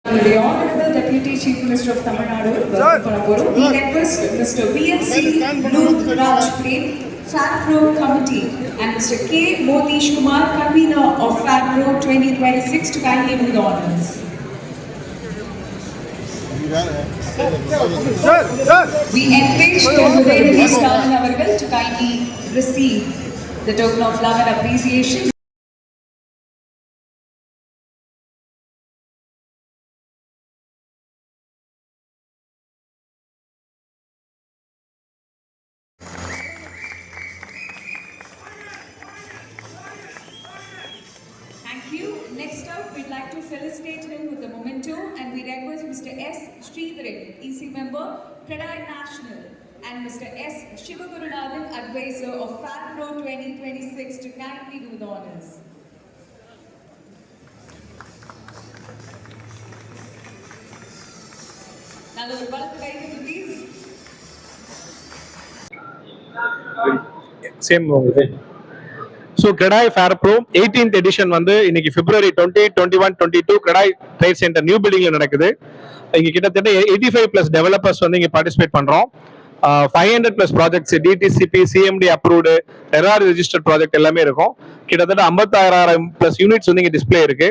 The Honorable Deputy Chief Minister of Tamil Nadu, we request Mr. VLC Luth Raj Plate, FAPRO Committee, and Mr. K. Motish Kumar, Convener of FAPRO 2026, to kindly do the honors. We encourage Udayanidhi Stalin Avargal to kindly receive the token of love and appreciation. Thank you. Next up, we'd like to felicitate him with the memento, and we request Mr. S. Sridharan, EC member, Credai National, and Mr. S. Shivagurunathan, advisor of FAPRO 2026, to kindly do the honors. Now, the welcome, please. Same over. So CREDAI Fairpro 18th edition வந்து இன்னைக்கு February 20, 21, 22 CREDAI trade centre new பில்டிங்ல நடக்குது. இங்க கிட்டத்தட்ட 85+ developers வந்து இங்க participate பண்றோம். 500+ projects DTCP, CMD approved, RERA registered project எல்லாமே இருக்கும். கிட்டத்தட்ட 56,000+ யூனிட்ஸ் வந்து இங்க டிஸ்பிளே இருக்கு.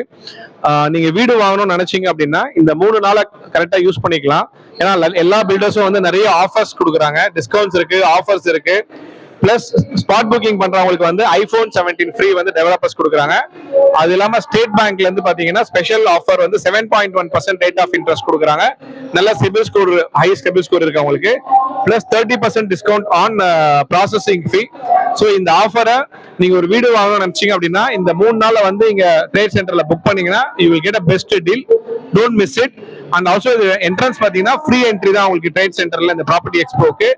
நீங்க வீடு வாங்கணும்னு நினைச்சீங்க அப்படின்னா இந்த 3 நாளை கரெக்டா யூஸ் பண்ணிக்கலாம். ஏன்னா எல்லா பில்டர்ஸும் வந்து நிறைய ஆஃபர்ஸ் கொடுக்குறாங்க, டிஸ்கவுண்ட்ஸ் இருக்கு, ஆஃபர்ஸ் இருக்கு. பிளஸ் ஸ்பாட் புக்கிங் பண்றவங்களுக்கு வந்து iPhone 17 ஃப்ரீ வந்து டெவலப்பர்ஸ் கொடுக்குறாங்க. அது இல்லாம ஸ்டேட் பேங்க்ல இருந்து பாத்தீங்கன்னா ஸ்பெஷல் ஆஃபர் வந்து 7.1% ரேட் ஆஃப் இன்ட்ரெஸ்ட் கொடுக்குறாங்க. நல்ல CIBIL score, high CIBIL score இருக்கு அவங்களுக்கு. Plus 30% discount on processing fee. So இந்த ஆஃபரை நீங்க ஒரு வீடு வாங்கணும்னு நினைச்சீங்க அப்படின்னா இந்த 3 நாள்ல வந்து இங்க ட்ரேட் சென்டர்ல புக் பண்ணீங்கன்னா you will get a best deal. Don't miss it. And also entrance பாத்தீங்கன்னா ஃப்ரீ என்ட்ரி தான் உங்களுக்கு ட்ரேட் சென்டர்ல இந்த ப்ராப்பர்ட்டி எக்ஸ்போக்கு.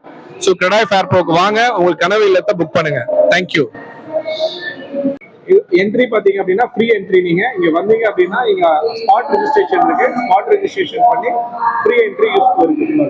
ஸோ கிரடாய் ஃபேர்ப்ரோக்கு வாங்க, உங்களுக்கு கனவு இல்லத்தை புக் பண்ணுங்க. தேங்க்யூ. என்ட்ரி பாத்தீங்க அப்படின்னா ஃப்ரீ என்ட்ரி. நீங்க இங்க வந்தீங்க அப்படின்னா இங்க ஸ்பாட் ரெஜிஸ்ட்ரேஷன் இருக்கு. ஸ்பாட் ரெஜிஸ்ட்ரேஷன் பண்ணி ஃப்ரீ என்ட்ரி யூஸ் பண்ணுங்க.